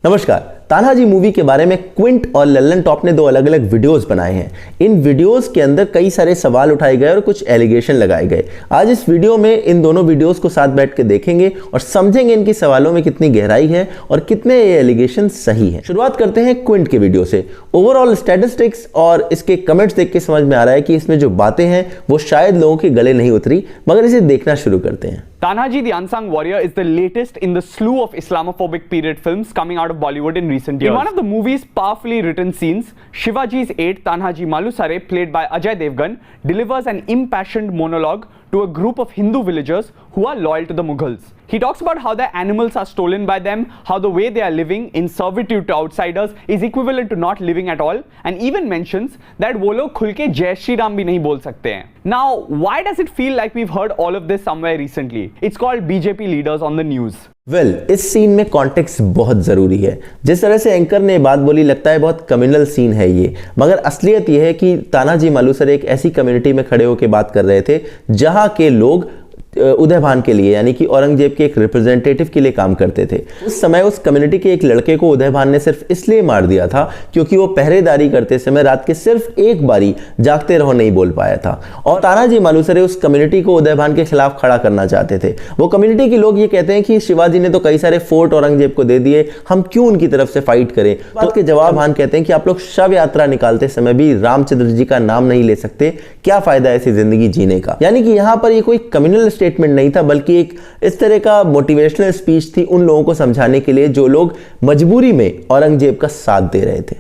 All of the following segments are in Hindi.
नमस्कार। तानाजी मूवी के बारे में क्विंट और लल्लन टॉप ने दो अलग अलग वीडियोस बनाए हैं। इन वीडियोस के अंदर कई सारे सवाल उठाए गए और कुछ एलिगेशन लगाए गए। आज इस वीडियो में इन दोनों वीडियोस को साथ बैठ के देखेंगे और समझेंगे इनकी सवालों में कितनी गहराई है और कितने ये एलिगेशन सही हैं। शुरुआत करते हैं क्विंट के वीडियो से। ओवरऑल स्टैटिस्टिक्स और इसके कमेंट्स देख के समझ में आ रहा है कि इसमें जो बातें हैं वो शायद लोगों के गले नहीं उतरी, मगर इसे देखना शुरू करते हैं। Tanaji the Unsung Warrior is the latest in the slew of Islamophobic period films coming out of Bollywood in recent years. In one of the movie's powerfully written scenes, Shivaji's aide Tanhaji Malusare, played by Ajay Devgan, delivers an impassioned monologue to a group of Hindu villagers who are loyal to the Mughals. He talks about how their animals are stolen by them, how the way they are living in servitude to outsiders is equivalent to not living at all, and even mentions that वो लोग खुल के जय श्री राम भी नहीं बोल सकते हैं. Now, why does it feel like we've heard all of this somewhere recently? It's called BJP leaders on the news. Well, इस सीन में कॉन्टेक्स्ट बहुत ज़रूरी है। जिस तरह से एंकर ने बात बोली, लगता है बहुत कम्युनल सीन है ये, मगर असलियत ये है कि तानाजी मालुसरे एक ऐसी कम्युनिटी में खड़े होकर बात कर रहे थे जहां के लोग उदयभान के लिए, यानी कि औरंगजेब के एक रिप्रेजेंटेटिव के लिए काम करते थे। उस समय उस कम्युनिटी के एक लड़के को उदयभान ने सिर्फ इसलिए मार दिया था क्योंकि वो पहरेदारी करते समय रात के सिर्फ एक बारी जागते रहो नहीं बोल पाया था। और तानाजी मालुसरे उस कम्युनिटी को उदयभान के खिलाफ खड़ा करना चाहते थे। वो कम्युनिटी के लोग ये कहते हैं कि शिवाजी ने तो कई सारे फोर्ट औरंगजेब को दे दिए, हम क्यों उनकी तरफ से फाइट करें। बात के जवाब उदयभान कहते हैं कि आप लोग शव यात्रा निकालते समय भी रामचंद्र जी का नाम नहीं ले सकते, क्या फायदा ऐसी जिंदगी जीने का। यानी कि यहां पर ये कोई कम्युनल स्टेटमेंट नहीं था, बल्कि एक इस तरह का मोटिवेशनल स्पीच थी उन लोगों को समझाने के लिए जो लोग मजबूरी में औरंगजेब का साथ दे रहे थे।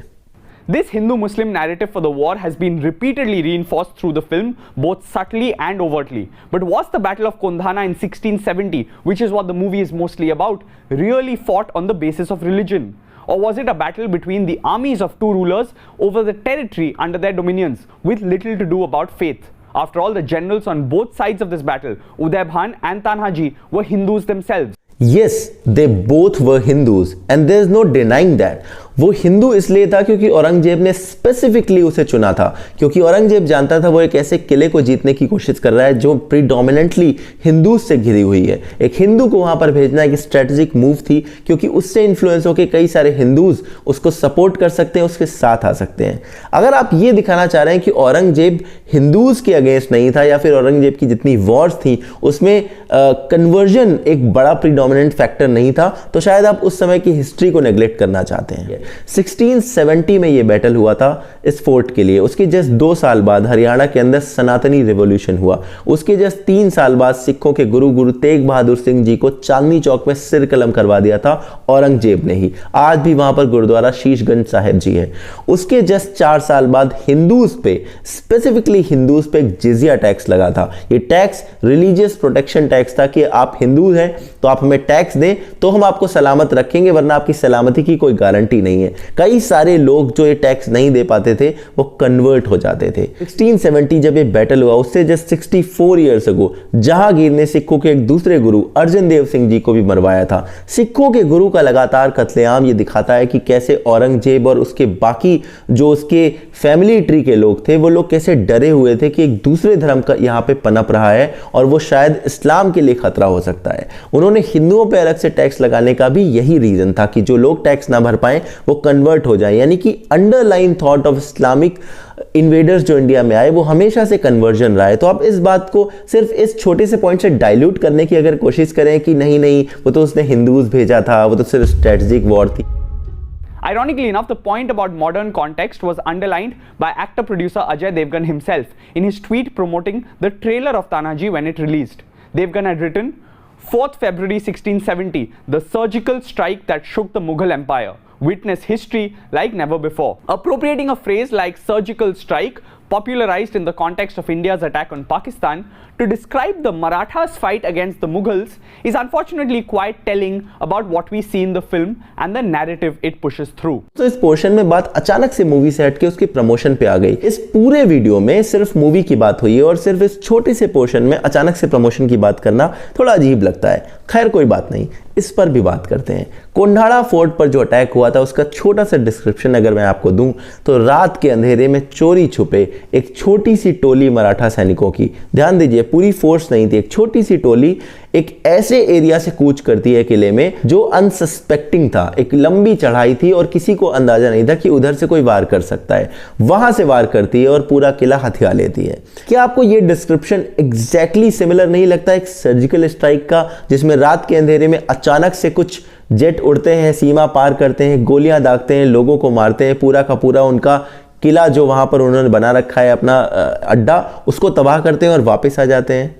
This Hindu-Muslim narrative for the war has been repeatedly reinforced through the film, both subtly and overtly. But was the Battle of Kondhana in 1670, which is what the movie is mostly about, really fought on the basis of religion? Or was it a battle between the armies of two rulers over the territory under their dominions, with little to do about faith? After all, the generals on both sides of this battle, Udaybhan and Tanhaji, were Hindus themselves. Yes, they both were Hindus and there is no denying that. वो हिंदू इसलिए था क्योंकि औरंगजेब ने स्पेसिफिकली उसे चुना था, क्योंकि औरंगजेब जानता था वो एक ऐसे किले को जीतने की कोशिश कर रहा है जो प्रीडोमिनेंटली हिंदू से घिरी हुई है। एक हिंदू को वहां पर भेजना एक स्ट्रेटेजिक मूव थी, क्योंकि उससे इन्फ्लुएंस होकर कई सारे हिंदूज उसको सपोर्ट कर सकते हैं, उसके साथ आ सकते हैं। अगर आप ये दिखाना चाह रहे हैं कि औरंगजेब हिंदूज के अगेंस्ट नहीं था या फिर औरंगजेब की जितनी वॉर्स थी उसमें कन्वर्जन एक बड़ा प्रीडोमिनेंट फैक्टर नहीं था, तो शायद आप उस समय की हिस्ट्री को नेग्लेक्ट करना चाहते हैं। 1670 में यह बैटल हुआ था इस फोर्ट के लिए। उसके जस्ट 2 साल बाद हरियाणा के अंदर सनातनी रिवॉल्यूशन हुआ। उसके जस्ट 3 साल बाद सिखों के गुरु तेग बहादुर सिंह जी को चांदनी चौक में सिर कलम करवा दिया था औरंगजेब ने ही। आज भी वहां पर गुरुद्वारा शीशगंज साहिब जी है। उसके जस्ट 4 साल बाद हिंदूज पे, स्पेसिफिकली हिंदूज पे एक जिजिया टैक्स लगा था। ये टैक्स रिलीजियस प्रोटेक्शन टैक्स था कि आप हिंदू हैं तो आप हमें टैक्स दें तो हम आपको सलामत रखेंगे, वरना आपकी सलामती की कोई गारंटी नहीं है। कई सारे लोग जो ये टैक्स नहीं दे पाते थे वो कन्वर्ट हो जाते थे। 1670 जब ये बैटल हुआ, उससे जस्ट 64 इयर्स अगो जहांगीर ने सिखों के एक दूसरे गुरु अर्जन देव सिंह जी को भी मरवाया था। सिखों के गुरु का लगातार कत्लेआम ये दिखाता है कि कैसे औरंगजेब और उसके बाकी जो उसके फैमिली ट्री के लोग थे वो लोग कैसे डरे हुए थे कि एक दूसरे धर्म का यहाँ पे पनप रहा है और वो शायद इस्लाम के लिए खतरा हो सकता है। उन्होंने हिंदुओं पे अलग से टैक्स लगाने का भी यही रीजन था कि जो लोग टैक्स ना भर पाए वो कन्वर्ट हो जाए, यानी कि underline thought of Islamic invaders जो इंडिया में आए वो हमेशा से कन्वर्जन रहा है। तो आप इस बात को सिर्फ इस छोटे से पॉइंट से डाइल्यूट करने की अगर कोशिश करें कि नहीं वो तो उसने हिंदूज भेजा था, वो तो सिर्फ स्ट्रेटेजिक वॉर थी। Ironically enough, the point about modern context was underlined by actor-producer Ajay Devgan himself in his tweet promoting the trailer of Tanaji when it released. Devgan had written, 4th February 1670, the surgical strike that shook the Mughal Empire. Witness history like never before. Appropriating a phrase like surgical strike, popularized in the context of India's attack on Pakistan, to describe the Marathas' fight against the Mughals is unfortunately quite telling about what we see in the film and the narrative it pushes through. तो इस पोर्शन में बात अचानक से मूवी से हटके उसके प्रमोशन पे आ गई। इस पूरे वीडियो में सिर्फ मूवी की बात हुई है और सिर्फ इस छोटे से पोर्शन में अचानक से प्रमोशन की बात करना थोड़ा अजीब लगता है। खैर कोई बात नहीं, इस पर भी बात करते हैं। कोंढाड़ा फोर्ट पर जो अटैक हुआ था उसका छोटा सा डिस्क्रिप्शन अगर मैं आपको दूं तो रात के अंधेरे में चोरी छुपे एक छोटी सी टोली मराठा सैनिकों की, ध्यान दीजिए पूरी फोर्स नहीं थी, एक छोटी सी टोली एक ऐसे एरिया से कूच करती है किले में जो अनसस्पेक्टिंग था, एक लंबी चढ़ाई थी और किसी को अंदाजा नहीं था कि उधर से कोई वार कर सकता है, वहां से वार करती है और पूरा किला हथिया लेती है। क्या आपको यह डिस्क्रिप्शन एग्जैक्टली सिमिलर नहीं लगता एक सर्जिकल स्ट्राइक का, जिसमें रात के अंधेरे में अचानक से कुछ जेट उड़ते हैं, सीमा पार करते हैं, गोलियां दागते हैं, लोगों को मारते हैं, पूरा का पूरा उनका किला जो वहां पर उन्होंने बना रखा है अपना अड्डा, उसको तबाह करते हैं और वापस आ जाते हैं।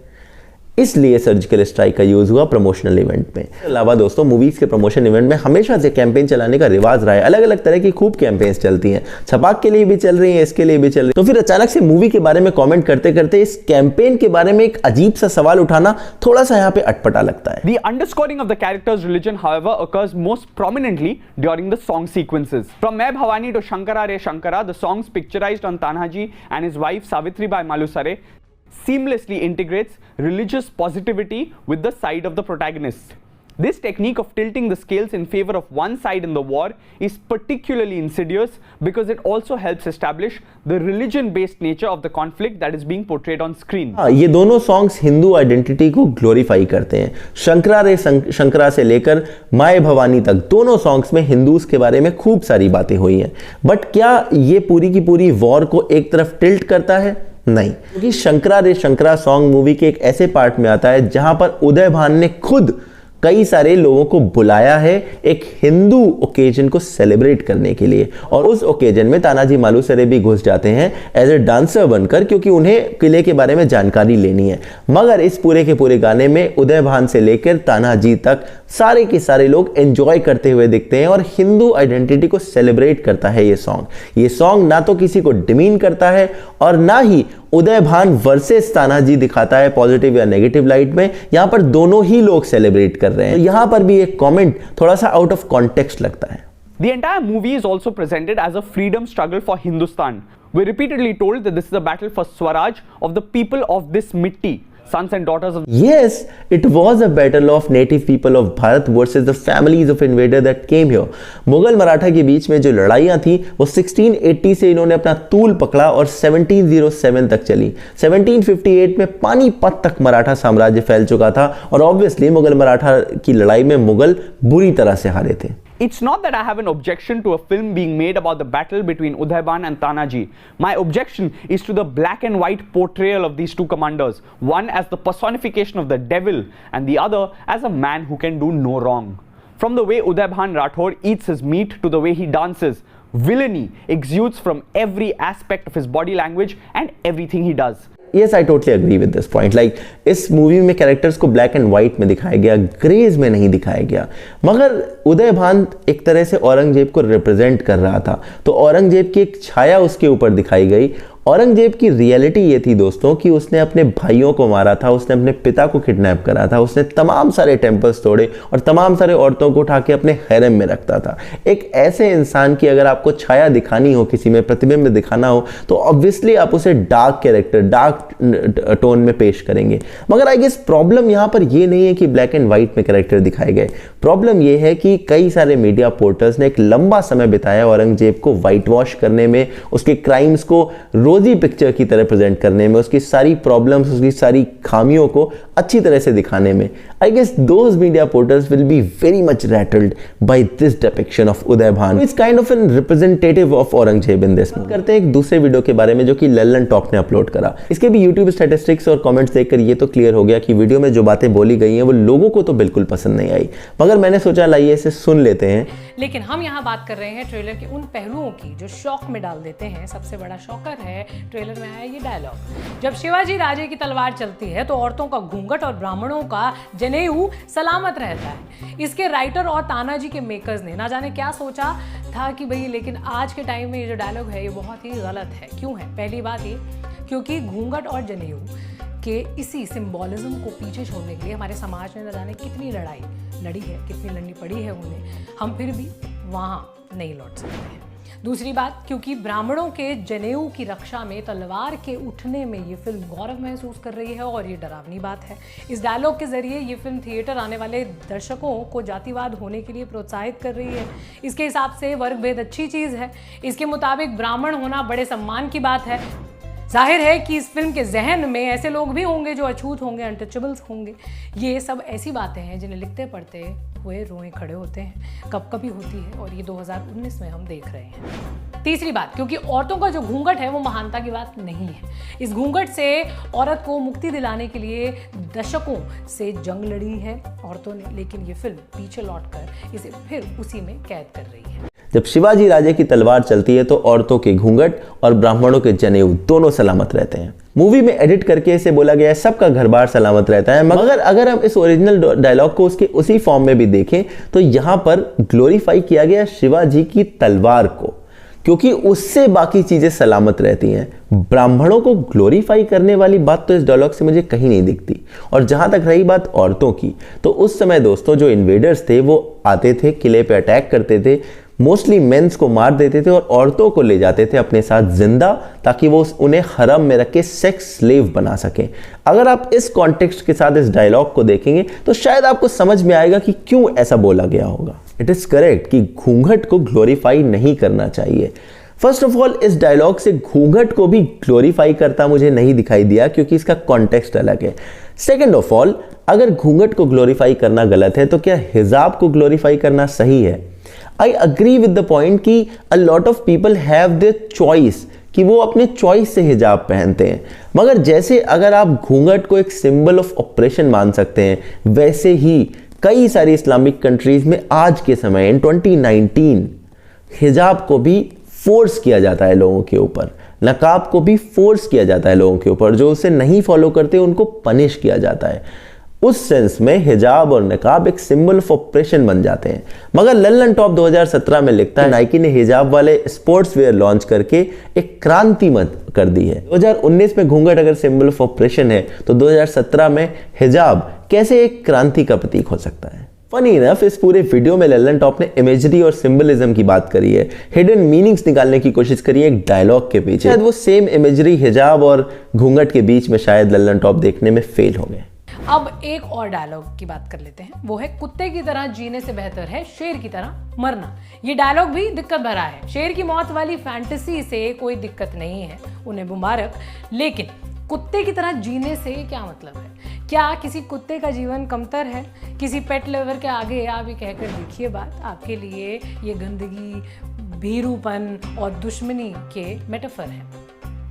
इसलिए सर्जिकल स्ट्राइक का यूज हुआ प्रमोशनल इवेंट में। इसके अलावा दोस्तों मूवीज के प्रमोशन इवेंट में हमेशा से कैंपेन चलाने का रिवाज रहा है, अलग अलग तरह की खूब कैंपेन्स चलती हैं, छपाक के लिए भी चल रही हैं, इसके लिए भी चल रही है। तो फिर अचानक से मूवी के बारे में कमेंट करते करते इस कैंपेन के बारे में एक अजीब सा सवाल उठाना थोड़ा सा यहाँ पे अटपटा लगता है। The underscoring of the character's religion, however, occurs most prominently during the song sequences. From Main Bhavani to Shankara Re Shankara, the songs picturized on Tanhaji and his wife Savitri Bai Malusare seamlessly integrates religious positivity with the side of the protagonist. This technique of tilting the scales in favor of one side in the war is particularly insidious because it also helps establish the religion-based nature of the conflict that is being portrayed on screen. ये दोनों सॉन्ग्स हिंदू आइडेंटिटी को ग्लोरीफाई करते हैं। शंकरा रे शंकरा से लेकर माए भवानी तक दोनों सॉन्ग्स में हिंदूज के बारे में खूब सारी बातें हुई हैं, बट क्या ये पूरी की पूरी वॉर को एक तरफ टिल्ट करता है? नहीं, क्योंकि शंकरा रे शंकरा सॉन्ग मूवी के एक ऐसे पार्ट में आता है जहां पर उदय भान ने खुद कई सारे लोगों को बुलाया है एक हिंदू ओकेजन को सेलिब्रेट करने के लिए, और उस ओकेजन में तानाजी मालुसरे भी घुस जाते हैं एज ए डांसर बनकर, क्योंकि उन्हें किले के बारे में जानकारी लेनी है। मगर इस पूरे के पूरे गाने में उदय भान से लेकर तानाजी तक सारे के सारे लोग एंजॉय करते हुए दिखते हैं और हिंदू आइडेंटिटी को सेलिब्रेट करता है ये सॉन्ग। ये सॉन्ग ना तो किसी को डिमीन करता है और ना ही उदय भान वर्सेस तानाजी दिखाता है पॉजिटिव या नेगेटिव लाइट में, यहां पर दोनों ही लोग सेलिब्रेट कर रहे हैं। तो यहां पर भी एक कमेंट थोड़ा सा आउट ऑफ कॉन्टेक्स्ट लगता है। The entire movie is also presented as a freedom struggle for Hindustan. We're repeatedly told that this is a battle for Swaraj of the people of this mitti, sons and daughters of. Yes, it was a battle of native people of Bharat versus the families of invader that came here. Mughal Maratha के बीच में जो लड़ाइयां थी वो 1680 से इन्होंने अपना तूल पकड़ा और 1707 तक चली। 1758 में पानीपत तक मराठा साम्राज्य फैल चुका था और ऑब्वियसली मुगल मराठा की लड़ाई में मुगल बुरी तरह से हारे थे। It's not that I have an objection to a film being made about the battle between Udayban and Tanaji. My objection is to the black and white portrayal of these two commanders, one as the personification of the devil and the other as a man who can do no wrong. From the way Udayban Rathore eats his meat to the way he dances, villainy exudes from every aspect of his body language and everything he does. Yes, I totally agree with this point. Like इस मूवी में कैरेक्टर्स को ब्लैक एंड व्हाइट में दिखाया गया, ग्रेज में नहीं दिखाया गया। मगर उदय भान एक तरह से औरंगजेब को रिप्रेजेंट कर रहा था, तो औरंगजेब की एक छाया उसके ऊपर दिखाई गई। औरंगजेब की रियलिटी ये थी दोस्तों कि उसने अपने भाइयों को मारा था, उसने अपने पिता को किडनैप करा था, उसने तमाम सारे टेम्पल्स तोड़े और तमाम सारे औरतों को उठा के अपने हैरम में रखता था। एक ऐसे इंसान की अगर आपको छाया दिखानी हो, किसी में प्रतिबिंब दिखाना हो, तो ऑब्वियसली आप उसे डार्क कैरेक्टर, डार्क टोन में पेश करेंगे। मगर आई गेस प्रॉब्लम यहाँ पर ये नहीं है कि ब्लैक एंड व्हाइट में कैरेक्टर दिखाए गए। प्रॉब्लम ये है कि कई सारे मीडिया पोर्टल्स ने एक लंबा समय बिताया औरंगजेब को व्हाइट वॉश करने में, उसके क्राइम्स को रोजी पिक्चर की तरह प्रेजेंट करने में, उसकी सारी प्रॉब्लम्स, उसकी सारी खामियों को अच्छी तरह से दिखाने में। I guess those media portals will be very much rattled by this depiction of Uday Bhan. It's kind of an representative of Aurangzeb in this. करते हैं एक दूसरे वीडियो के बारे में जो कि लल्लन टॉप ने अपलोड करा। इसके भी यूट्यूब स्टैटिस्टिक्स और कमेंट्स देखकर ये तो क्लियर हो गया कि वीडियो में जो बातें बोली गई हैं वो लोगों को तो बिल्कुल पसंद नहीं आई, मगर मैंने सोचा लाइए इसे सुन लेते हैं। लेकिन हम यहाँ बात कर रहे हैं ट्रेलर के उन पहलुओं की जो शौक में डाल देते हैं। सबसे बड़ा शॉकर है ट्रेलर में आया ये डायलॉग। जब शिवाजी राजे की तलवार चलती है तो औरतों का घूंघट और ब्राह्मणों का जनेऊ सलामत रहता है। इसके राइटर और तानाजी के मेकर्स ने ना जाने क्या सोचा था कि भाई, लेकिन आज के टाइम में ये जो डायलॉग है ये बहुत ही गलत है। क्यों है? पहली बात ये क्योंकि घूंघट और जनेऊ के इसी सिंबॉलिज्म को पीछे छोड़ने के लिए हमारे समाज ने न जाने कितनी लड़ाई लड़ी है, कितनी लड़नी पड़ी है उन्हें, हम फिर भी वहाँ नहीं लौट सकते हैं। दूसरी बात, क्योंकि ब्राह्मणों के जनेऊ की रक्षा में तलवार के उठने में ये फिल्म गौरव महसूस कर रही है और ये डरावनी बात है। इस डायलॉग के जरिए ये फिल्म थिएटर आने वाले दर्शकों को जातिवाद होने के लिए प्रोत्साहित कर रही है। इसके हिसाब से वर्ग भेद अच्छी चीज़ है। इसके मुताबिक ब्राह्मण होना बड़े सम्मान की बात है। जाहिर है कि इस फिल्म के जहन में ऐसे लोग भी होंगे जो अछूत होंगे, अनटचेबल्स होंगे। ये सब ऐसी बातें हैं जिन्हें लिखते पढ़ते हुए रोए खड़े होते हैं, कभी होती है, और ये 2019 में हम देख रहे हैं। तीसरी बात, क्योंकि औरतों का जो घूंघट है वो महानता की बात नहीं है। इस घूंघट से औरत को मुक्ति दिलाने के लिए दशकों से जंग लड़ी है औरतों ने, लेकिन ये फिल्म पीछे लौटकर इसे फिर उसी में कैद कर रही है। जब शिवाजी राजे की तलवार चलती है तो औरतों के घूंघट और ब्राह्मणों के जनेऊ दोनों सलामत रहते हैं। मूवी में एडिट करके इसे बोला गया है सबका घर बार सलामत रहता है, मगर अगर हम इस ओरिजिनल डायलॉग को उसके उसी फॉर्म में भी देखें तो यहां पर ग्लोरीफाई किया गया शिवाजी की तलवार को, क्योंकि उससे बाकी चीजें सलामत रहती हैं। ब्राह्मणों को ग्लोरीफाई करने वाली बात तो इस डायलॉग से मुझे कहीं नहीं दिखती। और जहां तक रही बात औरतों की, तो उस समय दोस्तों जो इन्वेडर्स थे वो आते थे, किले पे अटैक करते थे, मोस्टली मेंस को मार देते थे और औरतों को ले जाते थे अपने साथ जिंदा, ताकि वो उन्हें हरम में रख के सेक्स स्लेव बना सकें। अगर आप इस कॉन्टेक्स्ट के साथ इस डायलॉग को देखेंगे तो शायद आपको समझ में आएगा कि क्यों ऐसा बोला गया होगा। इट इज करेक्ट कि घूंघट को ग्लोरीफाई नहीं करना चाहिए। फर्स्ट ऑफ ऑल, इस डायलॉग से घूंघट को भी ग्लोरीफाई करता मुझे नहीं दिखाई दिया, क्योंकि इसका कॉन्टेक्स्ट अलग है। सेकेंड ऑफ ऑल, अगर घूंघट को ग्लोरीफाई करना गलत है तो क्या हिजाब को ग्लोरीफाई करना सही है? I agree with the point कि a lot of people have their choice, कि वो अपने चॉइस से हिजाब पहनते हैं, मगर जैसे अगर आप घूंघट को एक सिंबल ऑफ ऑपरेशन मान सकते हैं, वैसे ही कई सारी इस्लामिक कंट्रीज में आज के समय इन 2019 हिजाब को भी फोर्स किया जाता है लोगों के ऊपर, नकाब को भी फोर्स किया जाता है लोगों के ऊपर। जो उसे नहीं फॉलो करते उनको पनिश किया जाता है। उस सेंस में हिजाब और नकाब एक सिंबल ऑफ ऑपरेशन बन जाते हैं। मगर लल्लन टॉप 2017 में लिखता है नाइकी ने हिजाब वाले स्पोर्ट्स वेयर लॉन्च करके एक क्रांति मत कर दी है। 2019 में घूंघट अगर सिंबल ऑफ ऑपरेशन है तो 2017 में हिजाब कैसे एक क्रांति का प्रतीक हो सकता है? फनी इनफ इस पूरे वीडियो में लल्लन टॉप ने इमेजरी और सिंबलिज्म की बात करी है, हिडन मीनिंग्स निकालने की कोशिश करी है एक डायलॉग के पीछे। शायद वो सेम इमेजरी हिजाब और घूंघट के बीच में शायद लल्लन टॉप देखने में फेल हो गए। अब एक और डायलॉग की बात कर लेते हैं, वो है कुत्ते की तरह जीने से बेहतर है शेर की तरह मरना। ये डायलॉग भी दिक्कत भरा है। शेर की मौत वाली फैंटेसी से कोई दिक्कत नहीं है, उन्हें मुबारक, लेकिन कुत्ते की तरह जीने से क्या मतलब है? क्या किसी कुत्ते का जीवन कमतर है? किसी पेट लवर के आगे आप ये कहकर देखिए बात, आपके लिए ये गंदगी, भीरूपन और दुश्मनी के मेटाफर है,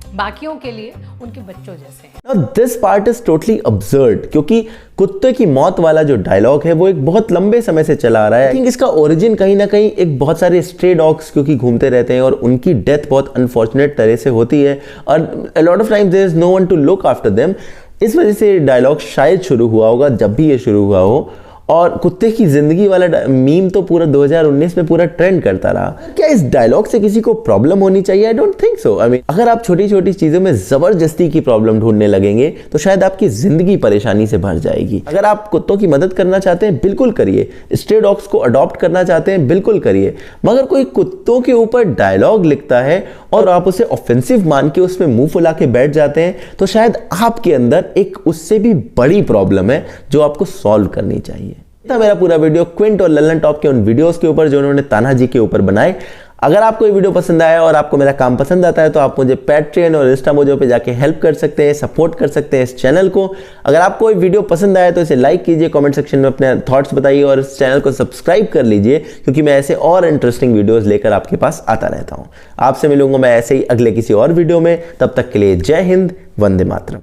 बाकियों के लिए उनके बच्चों जैसे हैं। Now this part is totally absurd, क्योंकि कुत्ते की मौत वाला जो डायलॉग है वो एक बहुत लंबे समय से चला आ रहा है। आई थिंक इसका ओरिजिन कहीं ना कहीं एक बहुत सारे स्ट्रे डॉग्स क्योंकि घूमते रहते हैं और उनकी डेथ बहुत अनफॉर्चुनेट तरह से होती है और a lot of times there is no one to look after them। इस वजह से डायलॉग शायद शुरू हुआ होगा, जब भी ये शुरू हुआ हो। और कुत्ते की जिंदगी वाला मीम तो पूरा 2019 में पूरा ट्रेंड करता रहा। क्या इस डायलॉग से किसी को प्रॉब्लम होनी चाहिए? I don't think so. I mean अगर आप छोटी छोटी चीजों में जबरदस्ती की प्रॉब्लम ढूंढने लगेंगे तो शायद आपकी जिंदगी परेशानी से भर जाएगी। अगर आप कुत्तों की मदद करना चाहते हैं बिल्कुल करिए, स्ट्रे डॉग्स को अडॉप्ट करना चाहते हैं बिल्कुल करिए, मगर कोई कुत्तों के ऊपर डायलॉग लिखता है और आप उसे ऑफेंसिव मान के उसमें मुंह फुला के बैठ जाते हैं तो शायद आपके अंदर एक उससे भी बड़ी प्रॉब्लम है जो आपको सॉल्व करनी चाहिए। था मेरा पूरा वीडियो क्विंट और लल्लन टॉप के उन वीडियोस के ऊपर जो उन्होंने तान्हाजी के ऊपर बनाए। अगर आपको ये वीडियो पसंद आया और आपको मेरा काम पसंद आता है तो आप मुझे पैट्रियन और इंस्टामोजो पे जाके हेल्प कर सकते हैं, सपोर्ट कर सकते हैं इस चैनल को। अगर आपको ये वीडियो पसंद आया तो इसे लाइक कीजिए, कमेंट सेक्शन में अपने थॉट्स बताइए और इस चैनल को सब्सक्राइब कर लीजिए, क्योंकि मैं ऐसे और इंटरेस्टिंग वीडियोस लेकर आपके पास आता रहता हूँ। आपसे मिलूंगा मैं ऐसे ही अगले किसी और वीडियो में। तब तक के लिए जय हिंद, वंदे मातरम।